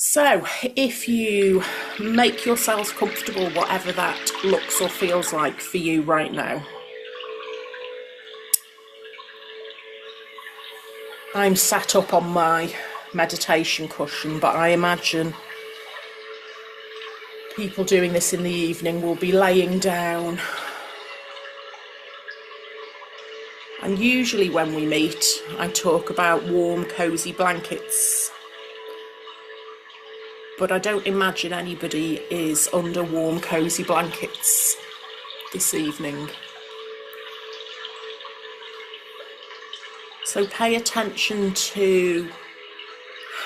So, if you make yourself comfortable, whatever that looks or feels like for you right now, I'm sat up on my meditation cushion, but I imagine people doing this in the evening will be laying down. And usually when we meet, I talk about warm, cosy blankets. But I don't imagine anybody is under warm, cosy blankets this evening. So pay attention to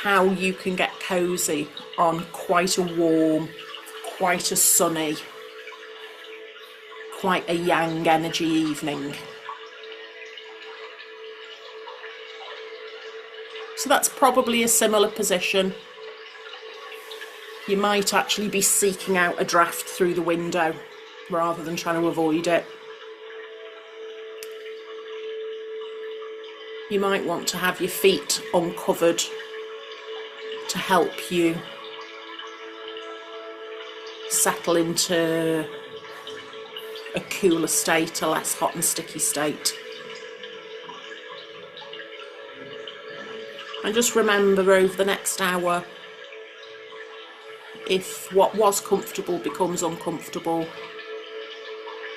how you can get cosy on quite a warm, quite a sunny, quite a yang energy evening. So that's probably a similar position. You might actually be seeking out a draft through the window rather than trying to avoid it. You might want to have your feet uncovered to help you settle into a cooler state, a less hot and sticky state. And just remember, over the next hour, if what was comfortable becomes uncomfortable,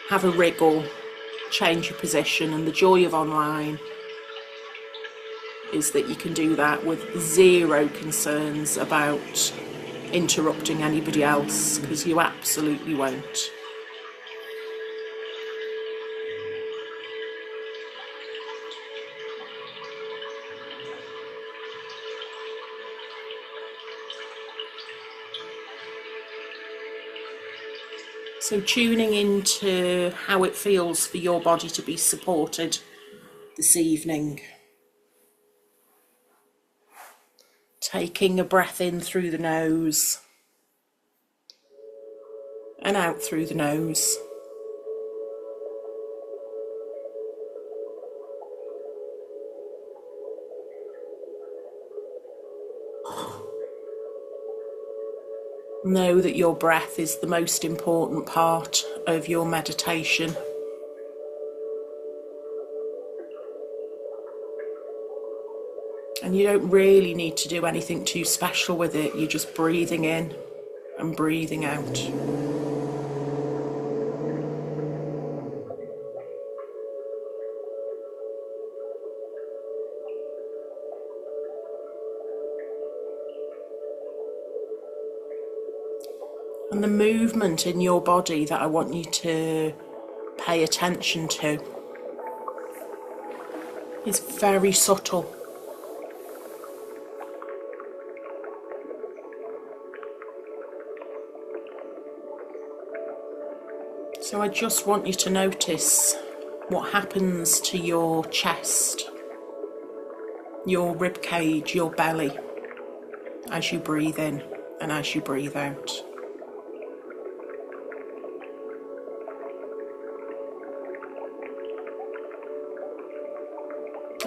have a wriggle, change your position, and the joy of online is that you can do that with zero concerns about interrupting anybody else, because you absolutely won't. So tuning into how it feels for your body to be supported this evening. Taking a breath in through the nose and out through the nose. Know that your breath is the most important part of your meditation. And you don't really need to do anything too special with it. You're just breathing in and breathing out. And the movement in your body that I want you to pay attention to is very subtle. So I just want you to notice what happens to your chest, your rib cage, your belly, as you breathe in and as you breathe out.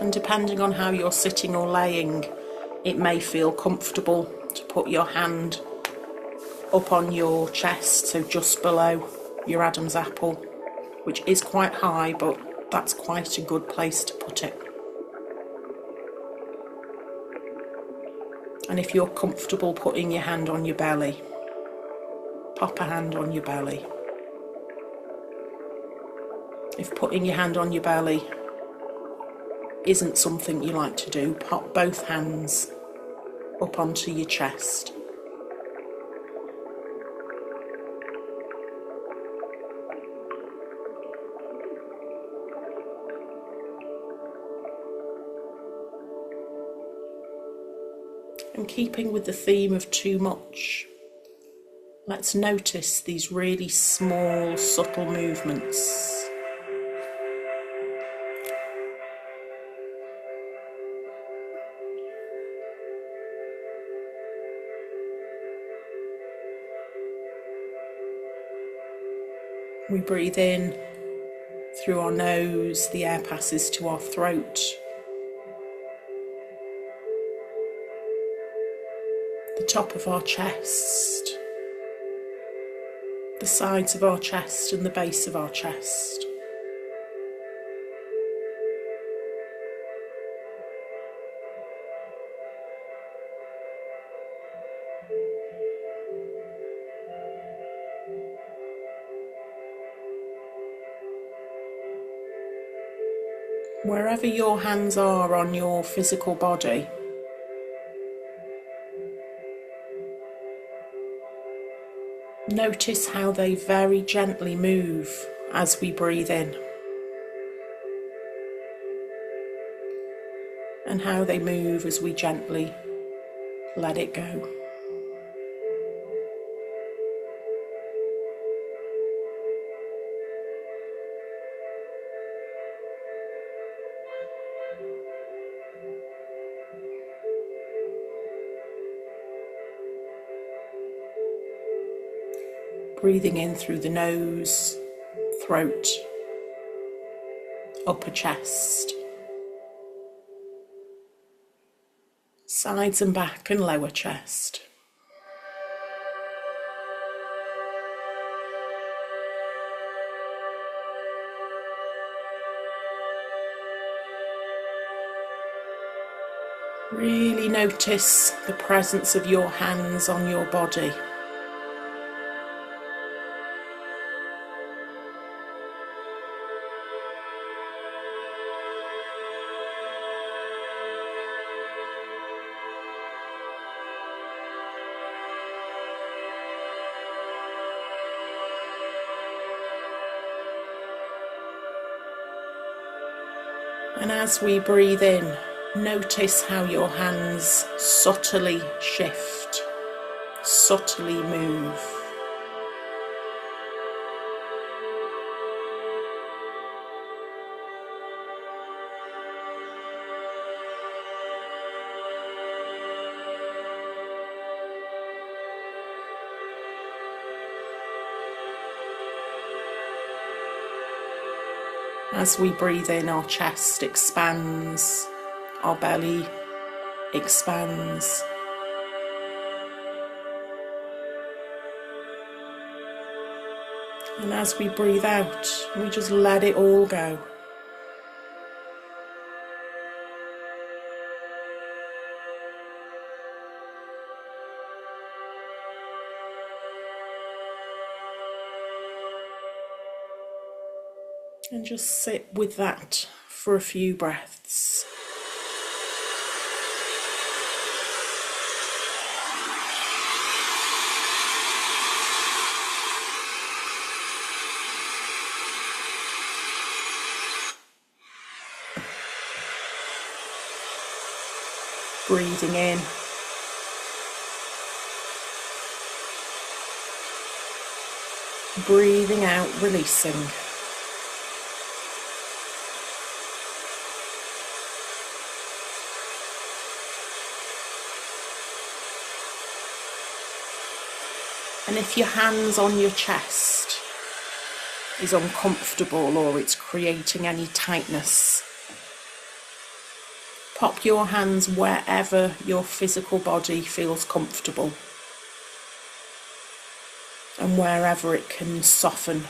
And depending on how you're sitting or laying, it may feel comfortable to put your hand up on your chest, so just below your Adam's apple, which is quite high, but that's quite a good place to put it. And if you're comfortable putting your hand on your belly, pop a hand on your belly. If putting your hand on your belly isn't something you like to do, pop both hands up onto your chest. And keeping with the theme of too much, let's notice these really small, subtle movements. We breathe in through our nose, the air passes to our throat. the top of our chest, the sides of our chest and the base of our chest. Wherever your hands are on your physical body, notice how they very gently move as we breathe in, and how they move as we gently let it go. Breathing in through the nose, throat, upper chest, sides and back and lower chest. Really notice the presence of your hands on your body. And as we breathe in, notice how your hands subtly shift, subtly move. As we breathe in, our chest expands, our belly expands. And as we breathe out, we just let it all go. And just sit with that for a few breaths. Breathing in. Breathing out, releasing. And if your hands on your chest is uncomfortable or it's creating any tightness, pop your hands wherever your physical body feels comfortable and wherever it can soften.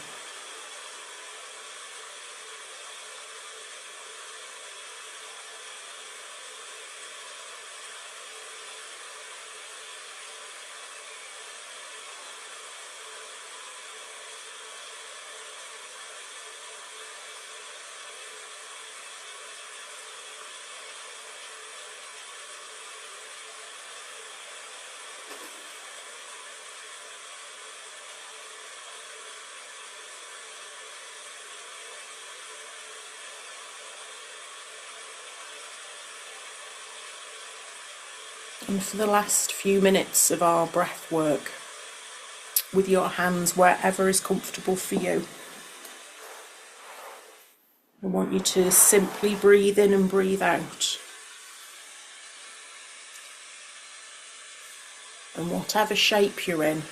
And for the last few minutes of our breath work, with your hands wherever is comfortable for you, I want you to simply breathe in and breathe out. And whatever shape you're in,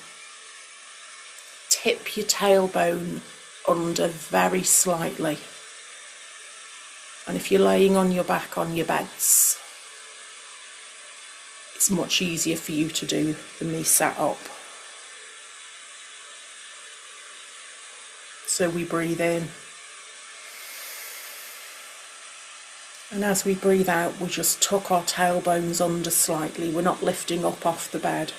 tip your tailbone under very slightly. And if you're laying on your back on your beds, It's much easier for you to do than me sat up. So we breathe in. And as we breathe out, we just tuck our tailbones under slightly. We're not lifting up off the bed.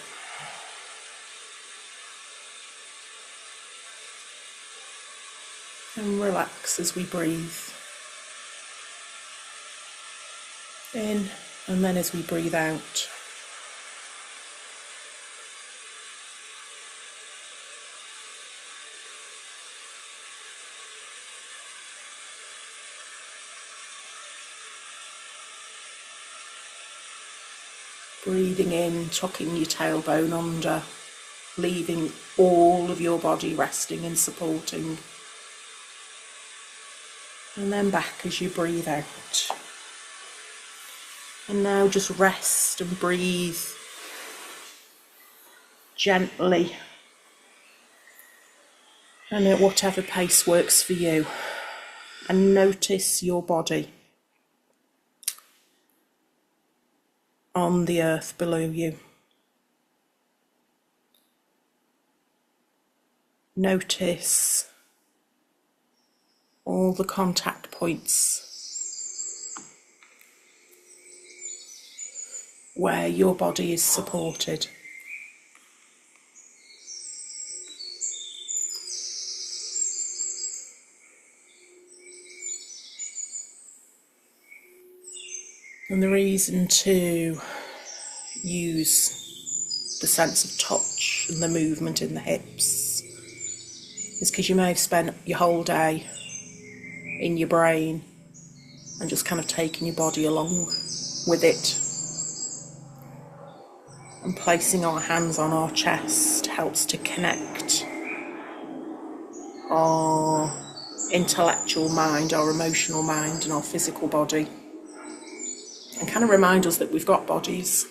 And relax as we breathe in, and then as we breathe out. Breathing in, tucking your tailbone under, leaving all of your body resting and supporting. And then back as you breathe out. And now just rest and breathe gently and at whatever pace works for you. And notice your body on the earth below you. Notice all the contact points where your body is supported. And the reason to use the sense of touch and the movement in the hips is because you may have spent your whole day in your brain and just kind of taking your body along with it. And placing our hands on our chest helps to connect our intellectual mind, our emotional mind, and our physical body, and kind of remind us that we've got bodies.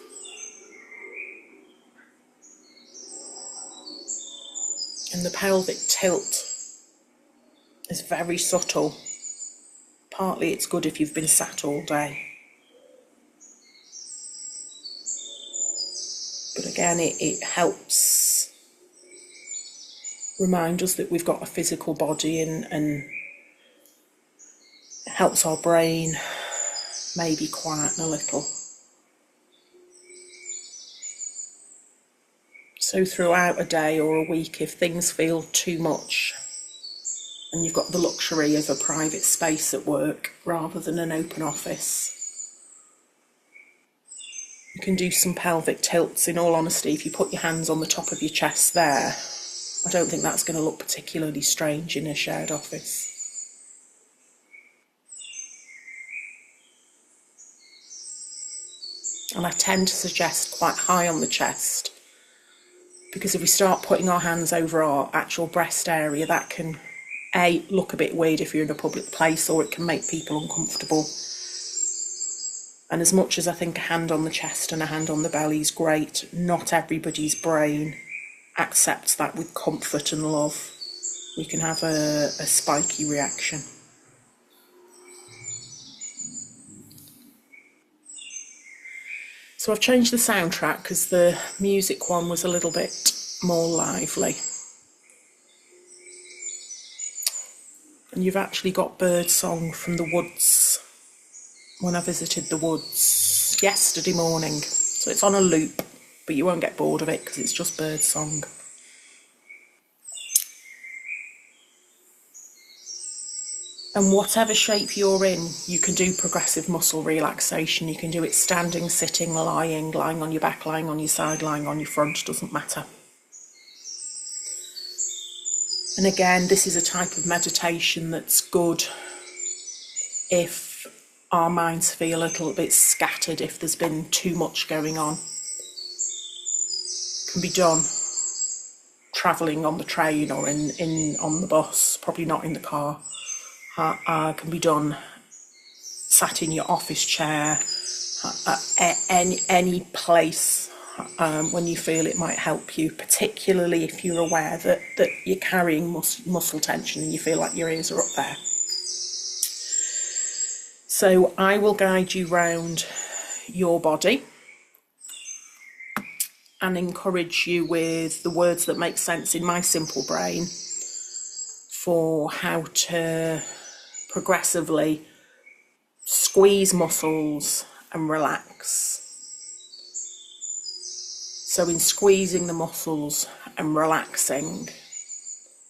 And the pelvic tilt is very subtle. Partly it's good if you've been sat all day. But again, it helps remind us that we've got a physical body, and it helps our brain maybe quieten a little. So throughout a day or a week, if things feel too much and you've got the luxury of a private space at work rather than an open office, you can do some pelvic tilts. In all honesty, if you put your hands on the top of your chest there, I don't think that's going to look particularly strange in a shared office. And I tend to suggest quite high on the chest, because if we start putting our hands over our actual breast area, that can A, look a bit weird if you're in a public place, or it can make people uncomfortable. And as much as I think a hand on the chest and a hand on the belly is great, not everybody's brain accepts that with comfort and love. You can have a spiky reaction. So I've changed the soundtrack because the music one was a little bit more lively. And you've actually got bird song from the woods when I visited the woods yesterday morning. So it's on a loop, but you won't get bored of it because it's just bird song. And whatever shape you're in, you can do progressive muscle relaxation. You can do it standing, sitting, lying on your back, lying on your side, lying on your front, doesn't matter. And again, this is a type of meditation that's good if our minds feel a little bit scattered, if there's been too much going on. It can be done travelling on the train or on the bus, probably not in the car. Can be done sat in your office chair, at any place when you feel it might help you, particularly if you're aware that you're carrying muscle tension and you feel like your ears are up there. So I will guide you round your body and encourage you with the words that make sense in my simple brain for how to progressively squeeze muscles and relax. So in squeezing the muscles and relaxing,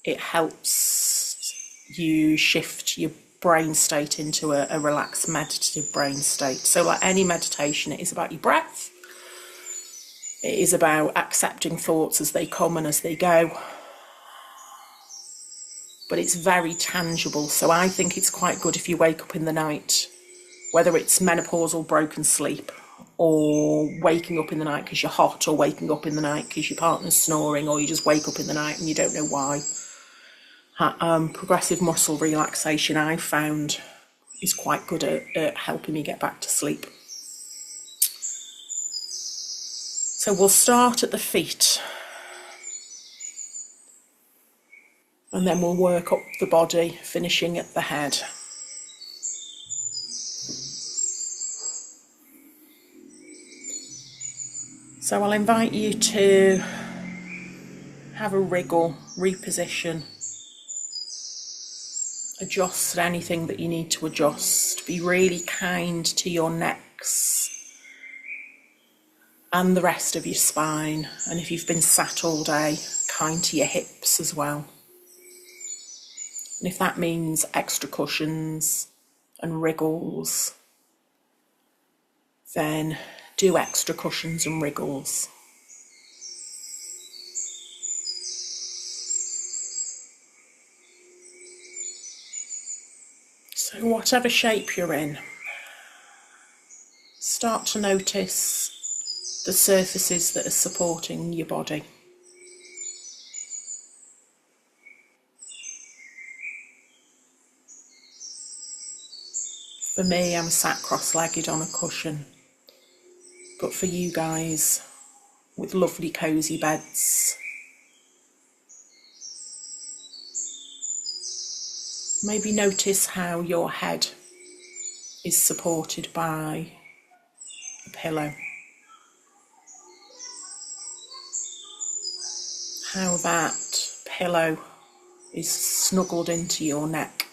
it helps you shift your brain state into a relaxed meditative brain state. So like any meditation, it is about your breath. It is about accepting thoughts as they come and as they go. But it's very tangible. So I think it's quite good if you wake up in the night, whether it's menopausal broken sleep, or waking up in the night because you're hot, or waking up in the night because your partner's snoring, or you just wake up in the night and you don't know why. Progressive muscle relaxation, I found, is quite good at helping me get back to sleep. So we'll start at the feet, and then we'll work up the body, finishing at the head. So I'll invite you to have a wriggle, reposition, adjust anything that you need to adjust. Be really kind to your necks and the rest of your spine. And if you've been sat all day, kind to your hips as well. And if that means extra cushions and wriggles, then do extra cushions and wriggles. So whatever shape you're in, start to notice the surfaces that are supporting your body. For me, I'm sat cross-legged on a cushion, but for you guys, with lovely cosy beds, maybe notice how your head is supported by a pillow. How that pillow is snuggled into your neck.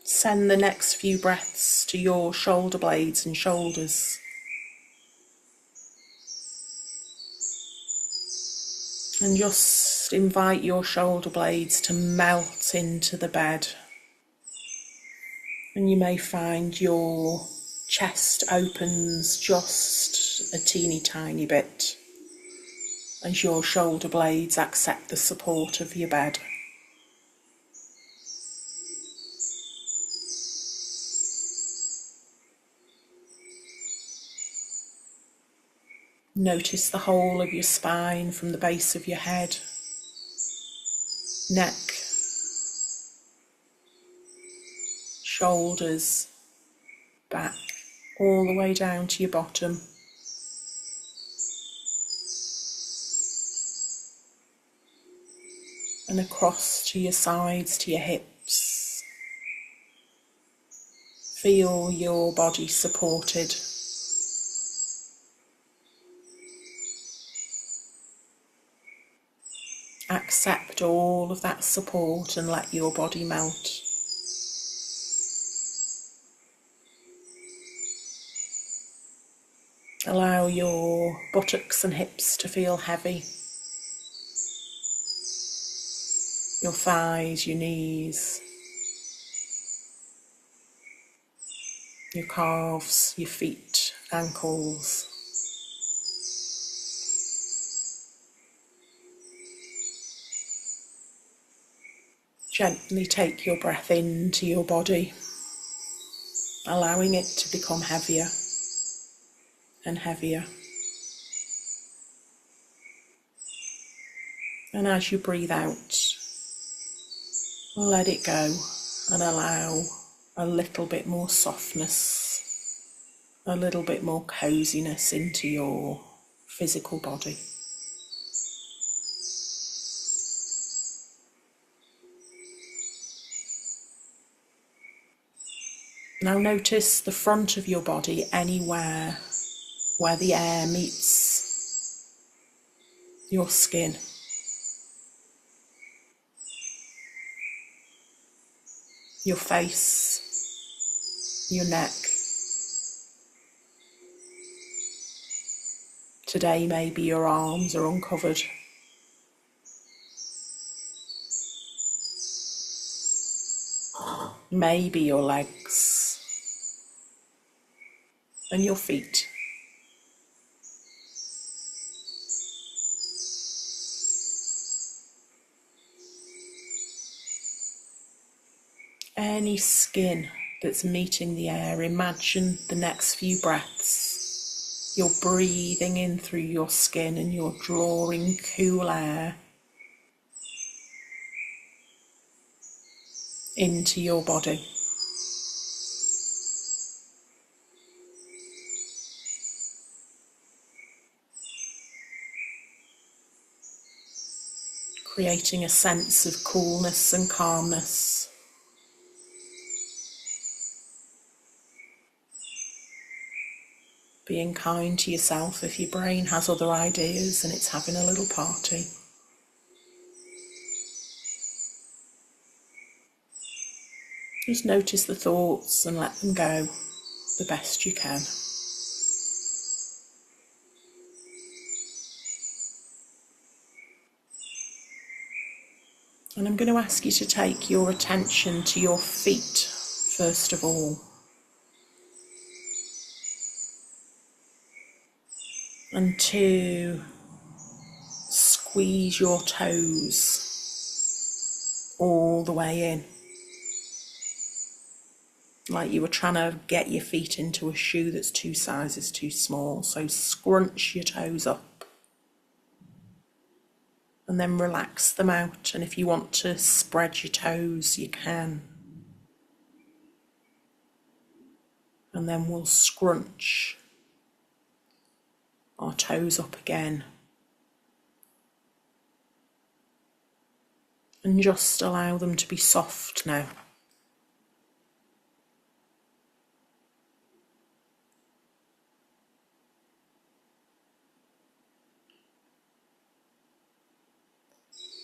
Send the next few breaths to your shoulder blades and shoulders. And just invite your shoulder blades to melt into the bed. And you may find your chest opens just a teeny tiny bit as your shoulder blades accept the support of your bed. Notice the whole of your spine from the base of your head, neck, shoulders, back, all the way down to your bottom. And across to your sides, to your hips. Feel your body supported. Accept all of that support and let your body melt. Allow your buttocks and hips to feel heavy. Your thighs, your knees, your calves, your feet, ankles. Gently take your breath into your body, allowing it to become heavier and heavier. And as you breathe out, let it go and allow a little bit more softness, a little bit more coziness into your physical body. Now notice the front of your body, anywhere where the air meets your skin. Your face, your neck. Today maybe your arms are uncovered. Maybe your legs and your feet. Any skin that's meeting the air, imagine the next few breaths. You're breathing in through your skin and you're drawing cool air into your body. Creating a sense of coolness and calmness. Being kind to yourself if your brain has other ideas and it's having a little party. Just notice the thoughts and let them go the best you can. And I'm going to ask you to take your attention to your feet first of all. And to squeeze your toes all the way in. Like you were trying to get your feet into a shoe that's 2 sizes too small. So scrunch your toes up. And then relax them out. And if you want to spread your toes, you can. And then we'll scrunch our toes up again. And just allow them to be soft now.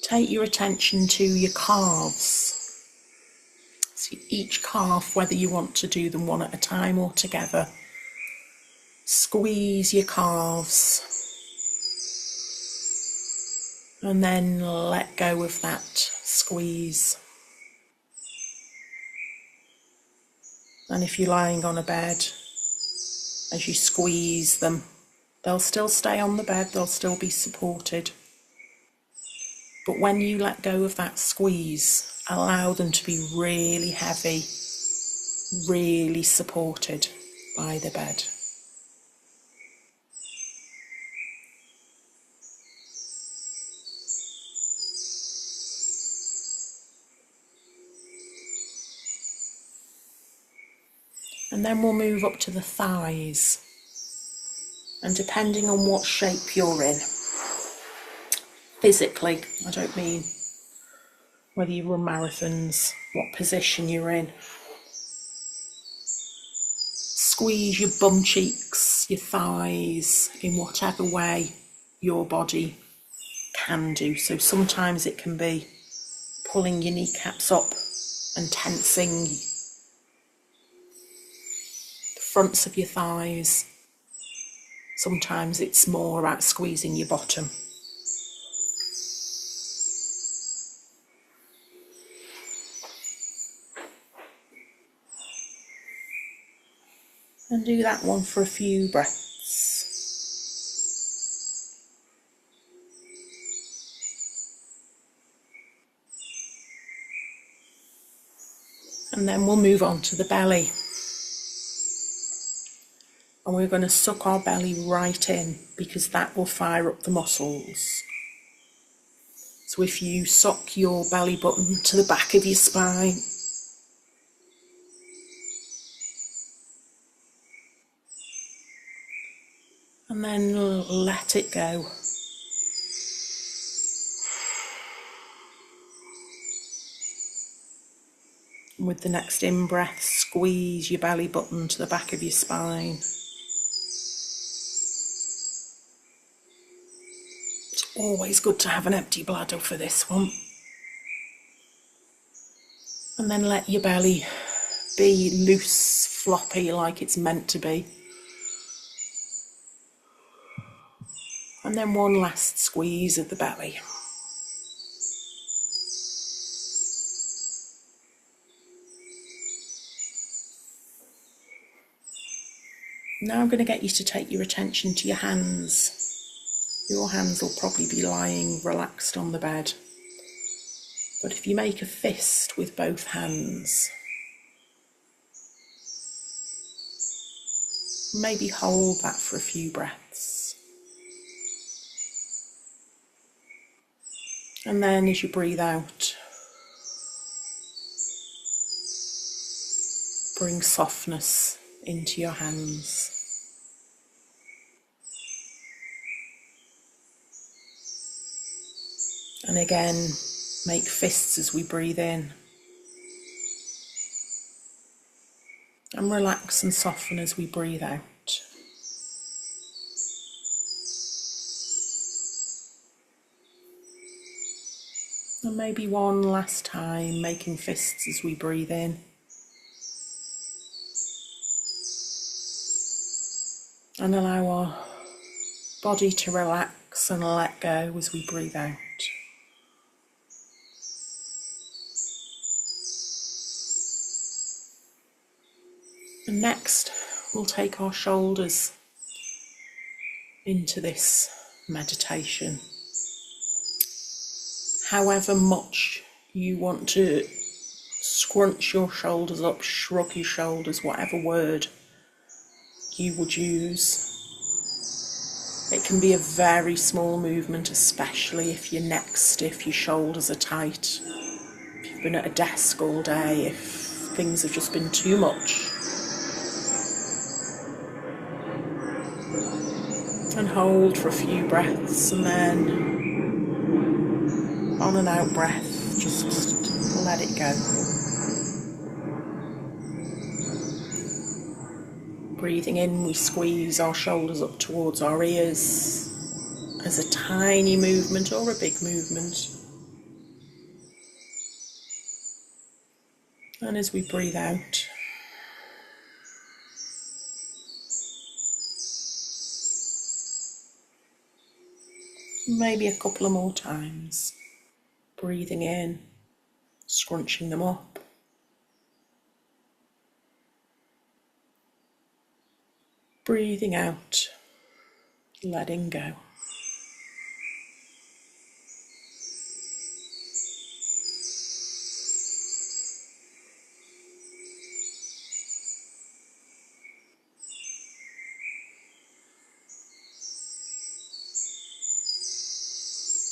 Take your attention to your calves. So each calf, whether you want to do them one at a time or together, squeeze your calves and then let go of that squeeze. And if you're lying on a bed, as you squeeze them, they'll still stay on the bed, they'll still be supported. But when you let go of that squeeze, allow them to be really heavy, really supported by the bed. And then we'll move up to the thighs. And depending on what shape you're in, physically, I don't mean whether you run marathons, what position you're in. Squeeze your bum cheeks, your thighs, in whatever way your body can do. So sometimes it can be pulling your kneecaps up and tensing the fronts of your thighs. Sometimes it's more about squeezing your bottom. And do that one for a few breaths. And then we'll move on to the belly. And we're going to suck our belly right in because that will fire up the muscles. So if you suck your belly button to the back of your spine, and then let it go. With the next in-breath, squeeze your belly button to the back of your spine. It's always good to have an empty bladder for this one. And then let your belly be loose, floppy, like it's meant to be. And then one last squeeze of the belly. Now I'm going to get you to take your attention to your hands. Your hands will probably be lying relaxed on the bed. But if you make a fist with both hands, maybe hold that for a few breaths. And then as you breathe out, bring softness into your hands. And again, make fists as we breathe in. And relax and soften as we breathe out. And maybe one last time, making fists as we breathe in. And allow our body to relax and let go as we breathe out. And next, we'll take our shoulders into this meditation. However much you want to scrunch your shoulders up, shrug your shoulders, whatever word you would use. It can be a very small movement, especially if your neck's stiff, your shoulders are tight, if you've been at a desk all day, if things have just been too much. And hold for a few breaths, and then on and out breath, just let it go. Breathing in, we squeeze our shoulders up towards our ears as a tiny movement or a big movement. And as we breathe out, maybe a couple of more times. Breathing in, scrunching them up. Breathing out, letting go.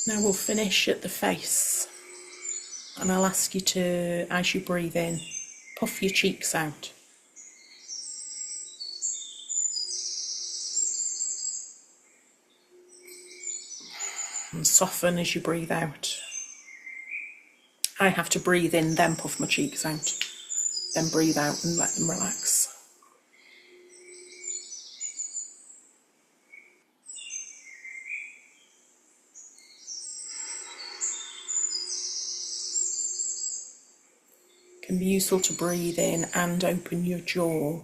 Now we'll finish at the face, and I'll ask you to, as you breathe in, puff your cheeks out. And soften as you breathe out. I have to breathe in, then puff my cheeks out, then breathe out and let them relax. It can be useful to breathe in and open your jaw.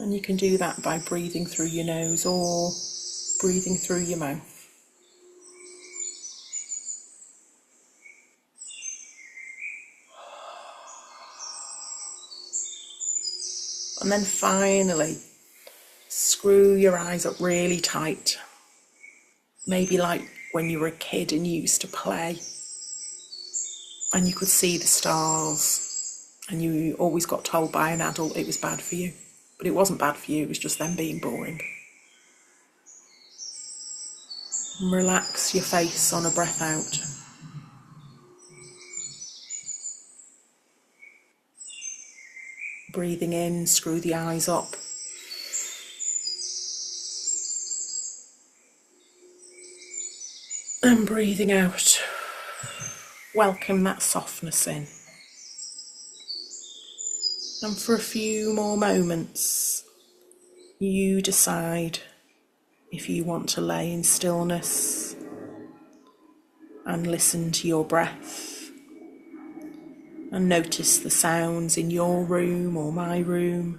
And you can do that by breathing through your nose or breathing through your mouth. And then finally, screw your eyes up really tight. Maybe like when you were a kid and you used to play and you could see the stars and you always got told by an adult it was bad for you. But it wasn't bad for you, it was just them being boring. And relax your face on a breath out. Breathing in, screw the eyes up. And breathing out, welcome that softness in. And for a few more moments, you decide if you want to lay in stillness and listen to your breath and notice the sounds in your room or my room,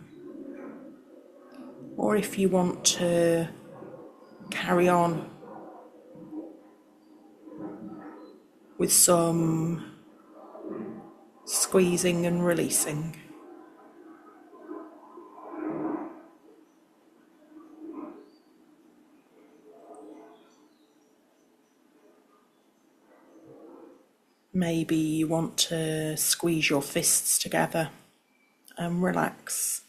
or if you want to carry on with some squeezing and releasing. Maybe you want to squeeze your fists together and relax.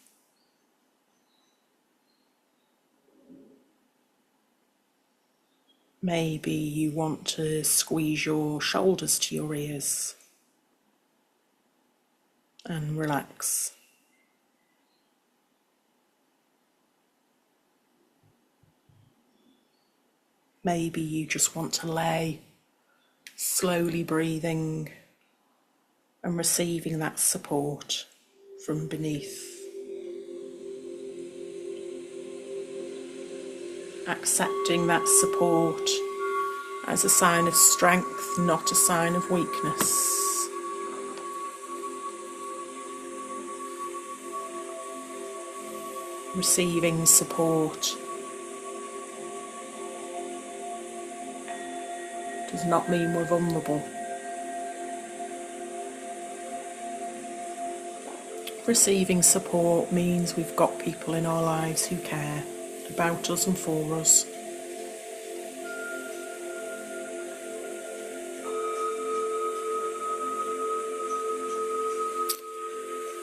Maybe you want to squeeze your shoulders to your ears and relax. Maybe you just want to lay, slowly breathing and receiving that support from beneath. Accepting that support as a sign of strength, not a sign of weakness. Receiving support does not mean we're vulnerable. Receiving support means we've got people in our lives who care about us and for us.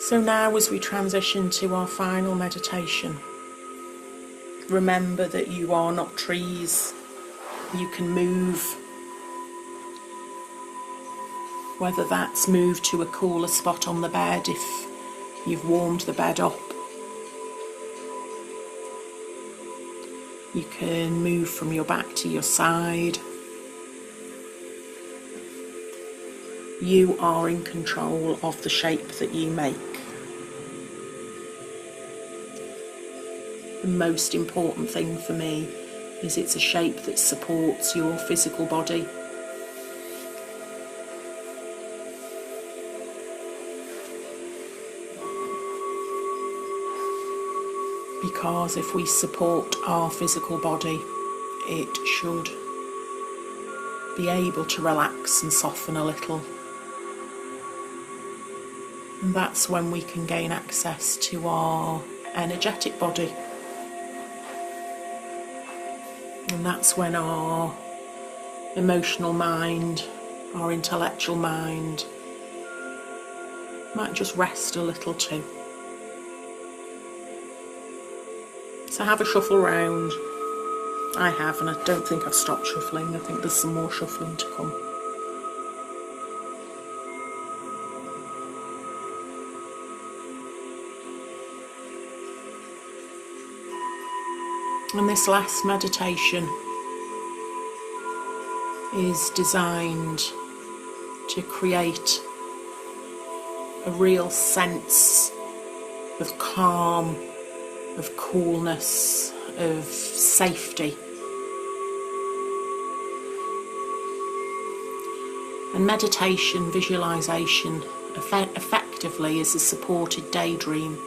So now, as we transition to our final meditation, remember that you are not trees. You can move, whether that's move to a cooler spot on the bed if you've warmed the bed up. You can move from your back to your side. You are in control of the shape that you make. The most important thing for me is it's a shape that supports your physical body. Because if we support our physical body, it should be able to relax and soften a little. And that's when we can gain access to our energetic body. And that's when our emotional mind, our intellectual mind, might just rest a little too. So have a shuffle round. I have, and I don't think I've stopped shuffling. I think there's some more shuffling to come. And this last meditation is designed to create a real sense of calm, of coolness, of safety. And meditation, visualisation, effectively is a supported daydream.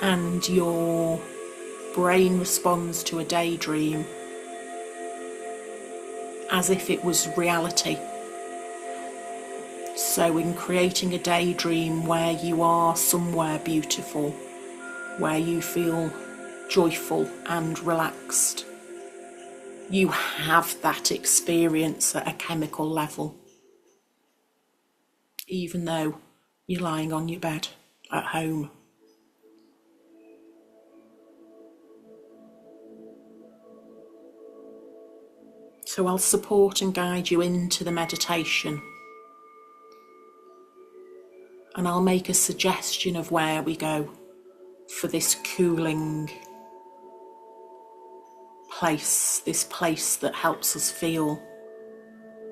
And your brain responds to a daydream as if it was reality. So in creating a daydream where you are somewhere beautiful, where you feel joyful and relaxed, you have that experience at a chemical level, even though you're lying on your bed at home. So I'll support and guide you into the meditation. And I'll make a suggestion of where we go for this cooling place, this place that helps us feel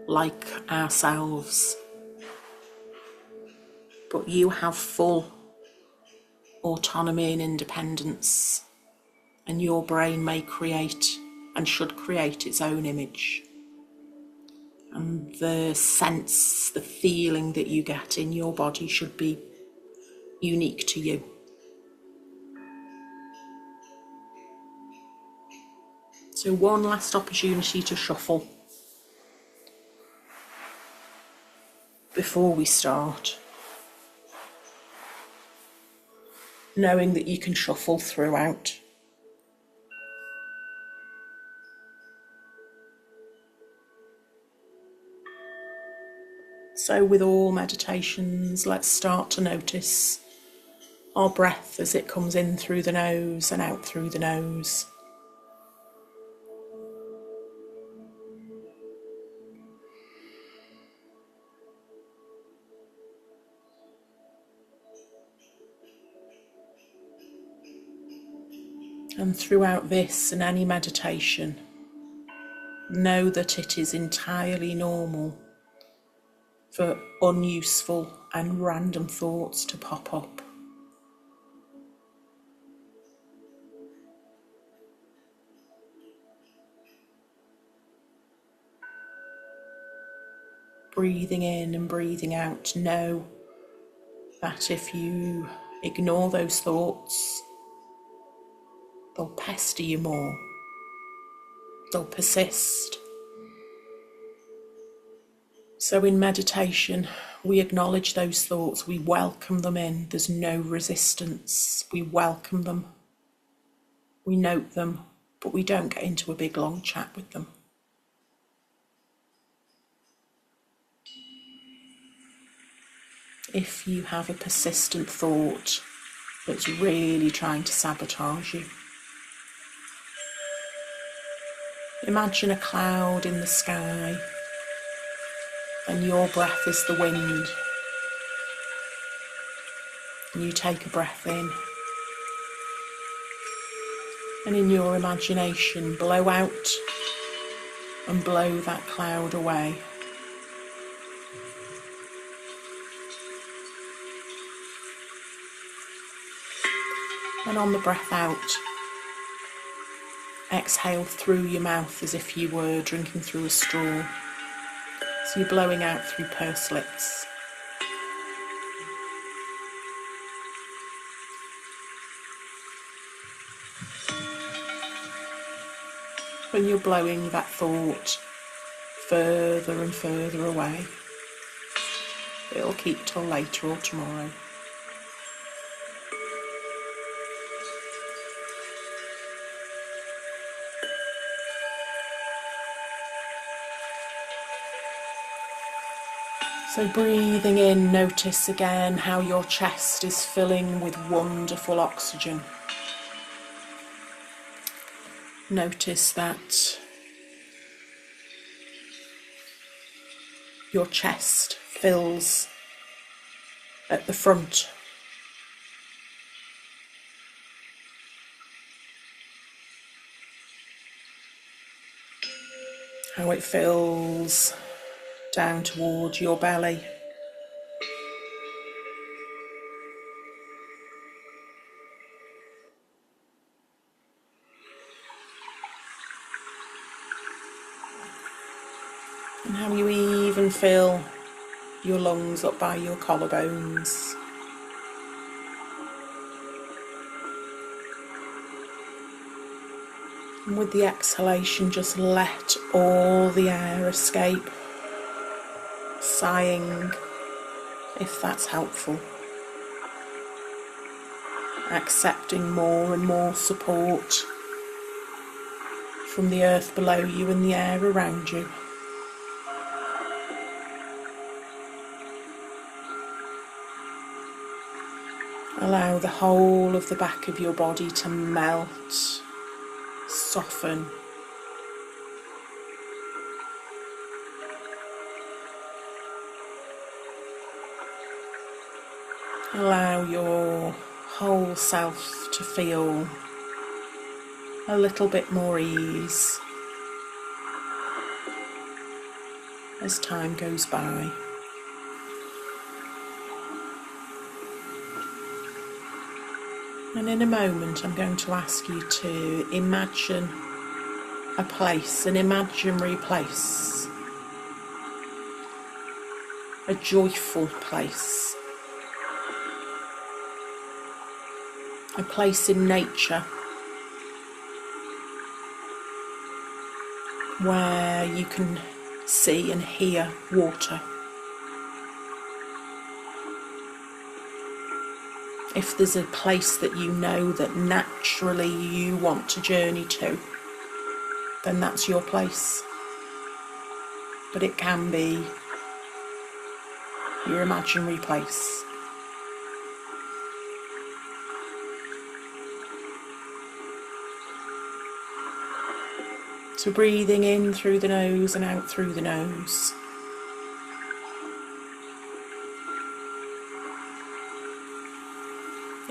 like ourselves. But you have full autonomy and independence, and your brain may create and should create its own image. And the sense, the feeling that you get in your body should be unique to you. So one last opportunity to shuffle before we start, knowing that you can shuffle throughout. So with all meditations, let's start to notice our breath as it comes in through the nose and out through the nose. And throughout this and any meditation, know that it is entirely normal for unuseful and random thoughts to pop up. Breathing in and breathing out, know that if you ignore those thoughts, they'll pester you more, they'll persist. So in meditation, we acknowledge those thoughts, we welcome them in, there's no resistance, we welcome them, we note them, but we don't get into a big long chat with them. If you have a persistent thought that's really trying to sabotage you, imagine a cloud in the sky and your breath is the wind. And you take a breath in, and in your imagination blow out and blow that cloud away. And on the breath out, exhale through your mouth as if you were drinking through a straw. So you're blowing out through pursed lips. When you're blowing that thought further and further away, it'll keep till later or tomorrow. So breathing in, notice again how your chest is filling with wonderful oxygen. Notice that your chest fills at the front. How it fills down towards your belly. And how you even fill your lungs up by your collarbones. And with the exhalation, just let all the air escape, sighing if that's helpful. Accepting more and more support from the earth below you and the air around you. Allow the whole of the back of your body to melt, soften. Allow your whole self to feel a little bit more ease as time goes by. And in a moment I'm going to ask you to imagine a place, an imaginary place, a joyful place, a place in nature where you can see and hear water. If there's a place that you know that naturally you want to journey to, then that's your place. But it can be your imaginary place. So breathing in through the nose and out through the nose.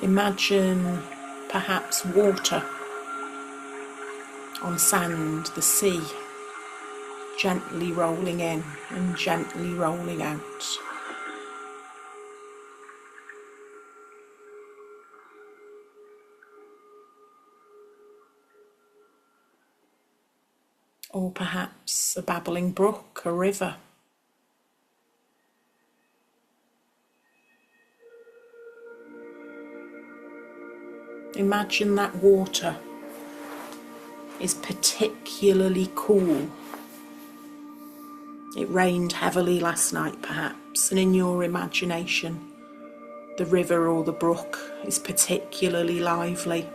Imagine perhaps water on sand, the sea, gently rolling in and gently rolling out. Or perhaps a babbling brook, a river. Imagine that water is particularly cool. It rained heavily last night perhaps, and in your imagination the river or the brook is particularly lively.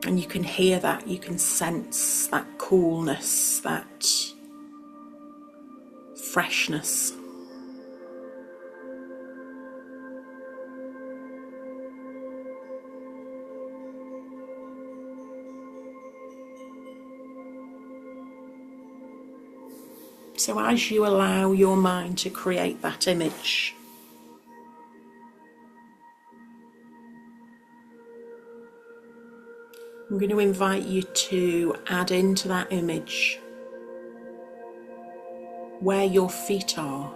And you can hear that, you can sense that coolness, that freshness. So as you allow your mind to create that image, I'm going to invite you to add into that image where your feet are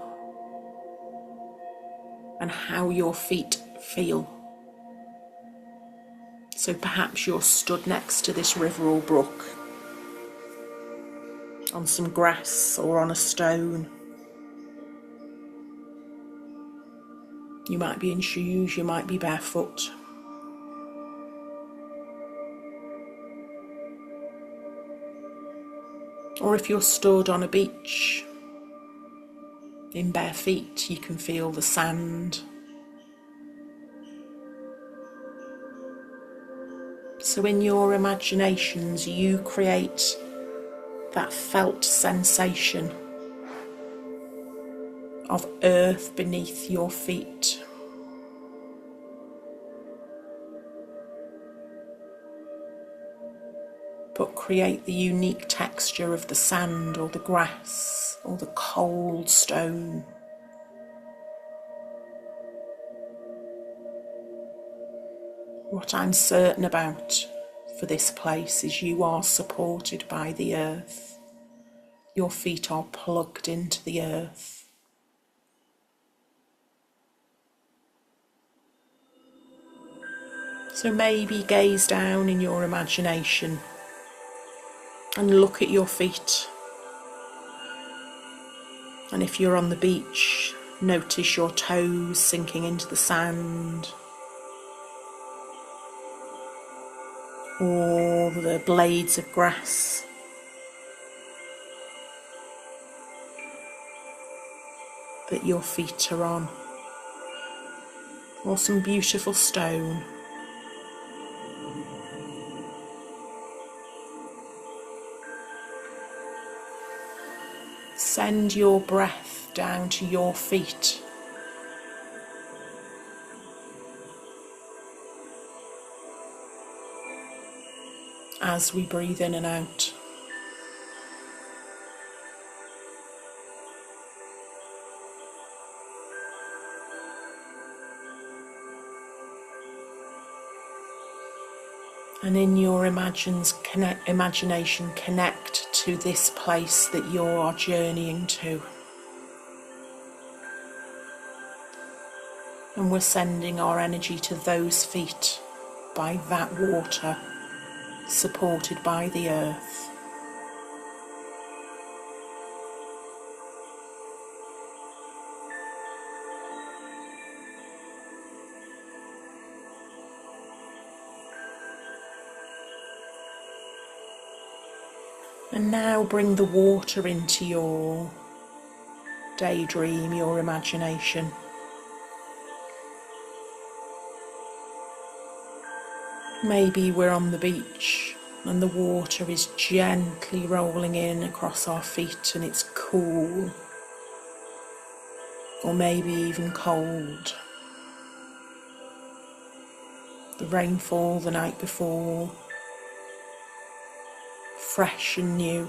and how your feet feel. So perhaps you're stood next to this river or brook, on some grass or on a stone. You might be in shoes, you might be barefoot. Or if you're stood on a beach in bare feet, you can feel the sand. So in your imaginations, you create that felt sensation of earth beneath your feet. But create the unique texture of the sand or the grass or the cold stone. What I'm certain about for this place is you are supported by the earth. Your feet are plugged into the earth. So maybe gaze down in your imagination and look at your feet. And if you're on the beach, notice your toes sinking into the sand, or the blades of grass. That your feet are on, or some beautiful stone. Send your breath down to your feet. As we breathe in and out. And in your imagination, connect to this place that you are journeying to. And we're sending our energy to those feet by that water, supported by the earth. And now bring the water into your daydream, your imagination. Maybe we're on the beach and the water is gently rolling in across our feet and it's cool, or maybe even cold. The rainfall the night before, fresh and new.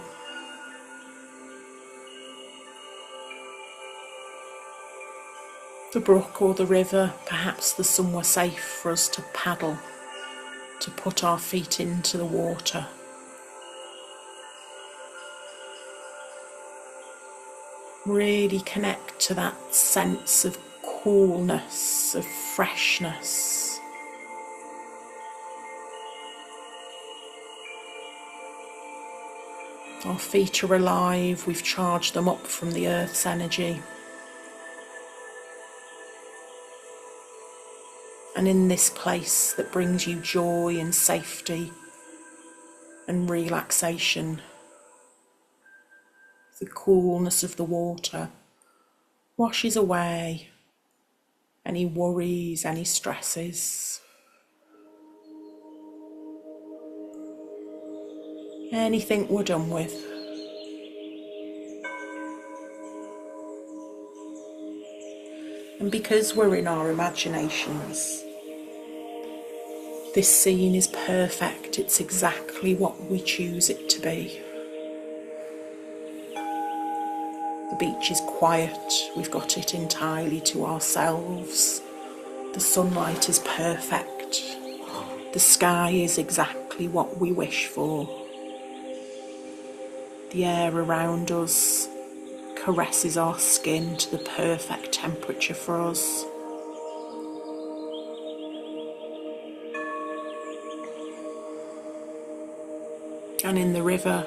The brook or the river, perhaps there's somewhere safe for us to paddle, to put our feet into the water. Really connect to that sense of coolness, of freshness. Our feet are alive, we've charged them up from the earth's energy. And in this place that brings you joy and safety and relaxation, the coolness of the water washes away any worries, any stresses, anything we're done with. And because we're in our imaginations, this scene is perfect. It's exactly what we choose it to be. The beach is quiet. We've got it entirely to ourselves. The sunlight is perfect. The sky is exactly what we wish for. The air around us caresses our skin to the perfect temperature for us. And in the river,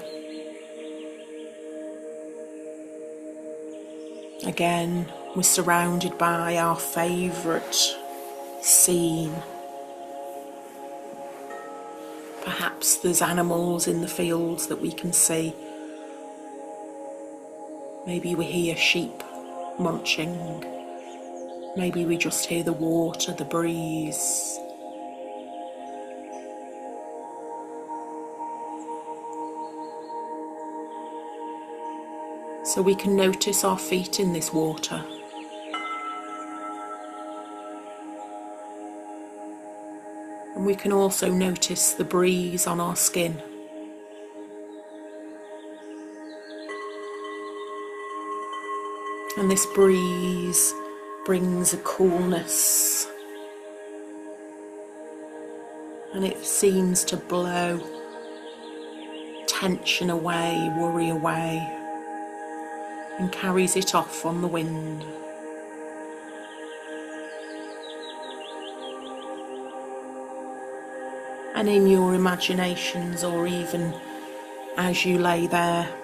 again, we're surrounded by our favourite scene. Perhaps there's animals in the fields that we can see. Maybe we hear sheep munching. Maybe we just hear the water, the breeze. So we can notice our feet in this water. And we can also notice the breeze on our skin. And this breeze brings a coolness. And it seems to blow tension away, worry away, and carries it off on the wind. And in your imaginations, or even as you lay there,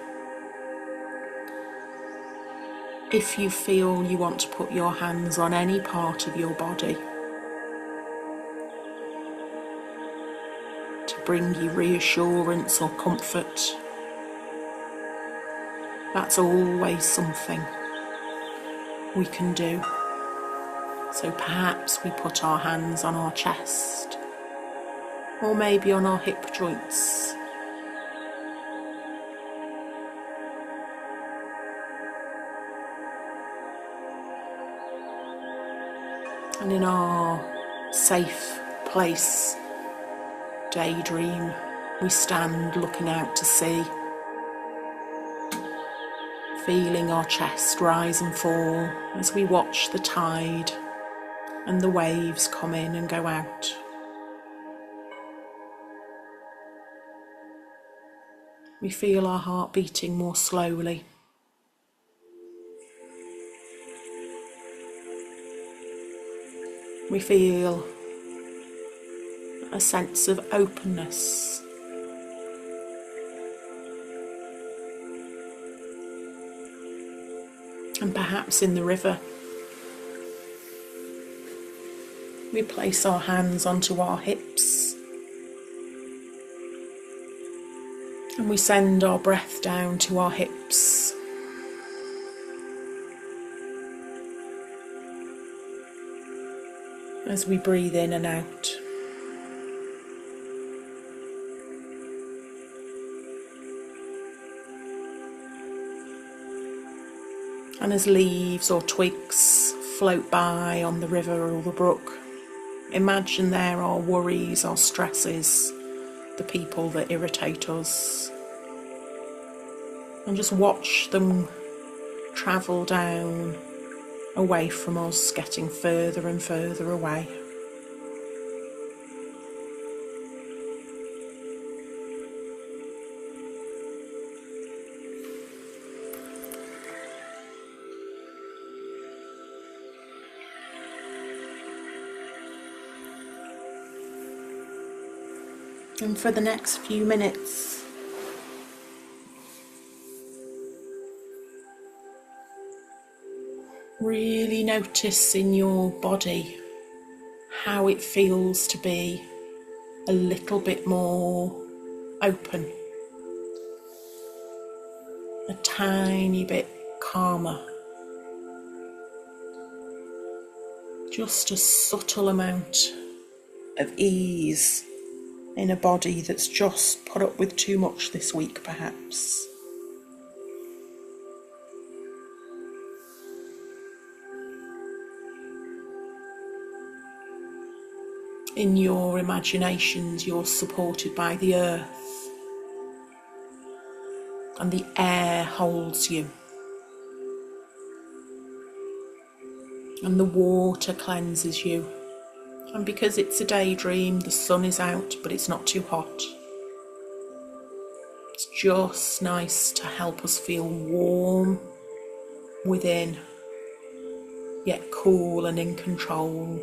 if you feel you want to put your hands on any part of your body to bring you reassurance or comfort, that's always something we can do. So perhaps we put our hands on our chest, or maybe on our hip joints. And in our safe place, daydream, we stand looking out to sea, feeling our chest rise and fall as we watch the tide and the waves come in and go out. We feel our heart beating more slowly. We feel a sense of openness. And perhaps in the river, we place our hands onto our hips and we send our breath down to our hips. As we breathe in and out. And as leaves or twigs float by on the river or the brook, imagine there are worries or stresses, the people that irritate us, and just watch them travel down away from us, getting further and further away. And for the next few minutes, really notice in your body how it feels to be a little bit more open, a tiny bit calmer, just a subtle amount of ease in a body that's just put up with too much this week, perhaps. In your imaginations, you're supported by the earth, and the air holds you, and the water cleanses you. And because it's a daydream, the sun is out, but it's not too hot. It's just nice to help us feel warm within, yet cool and in control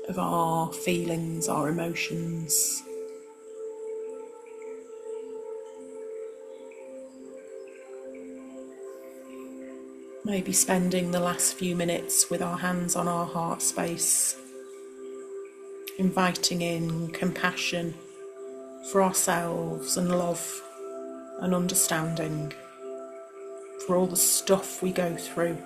of our feelings, our emotions. Maybe spending the last few minutes with our hands on our heart space, inviting in compassion for ourselves and love and understanding for all the stuff we go through.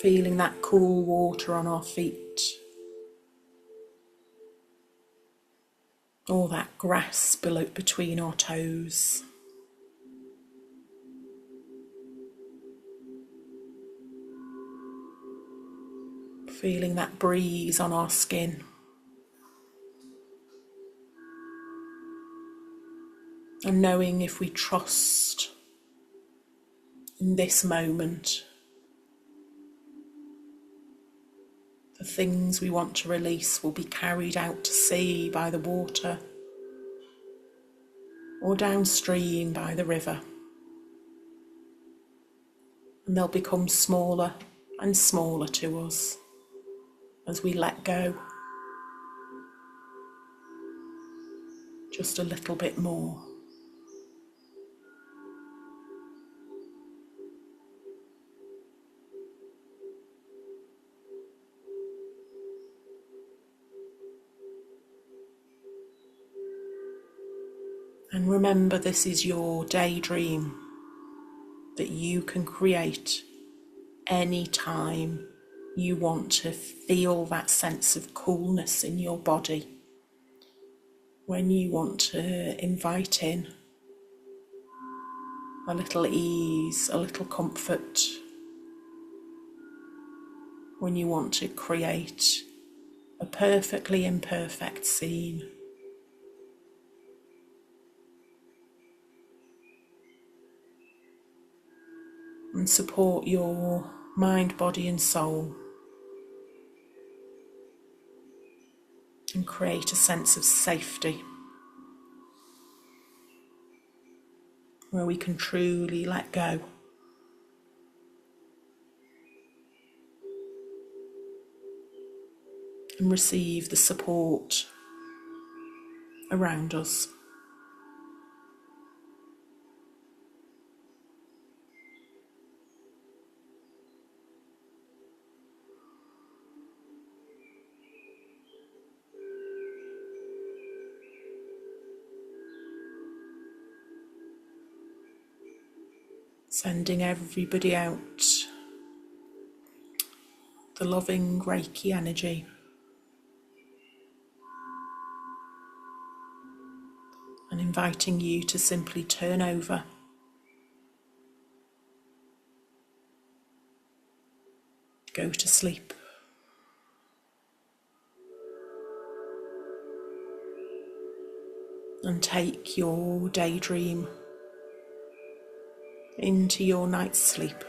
Feeling that cool water on our feet, or that grass below between our toes. Feeling that breeze on our skin. And knowing if we trust in this moment, the things we want to release will be carried out to sea by the water, or downstream by the river. And they'll become smaller and smaller to us as we let go just a little bit more. And remember, this is your daydream that you can create any time you want to feel that sense of coolness in your body. When you want to invite in a little ease, a little comfort. When you want to create a perfectly imperfect scene. And support your mind, body and soul, and create a sense of safety where we can truly let go. And receive the support around us. Sending everybody out the loving Reiki energy. And inviting you to simply turn over. Go to sleep. And take your daydream into your night's sleep.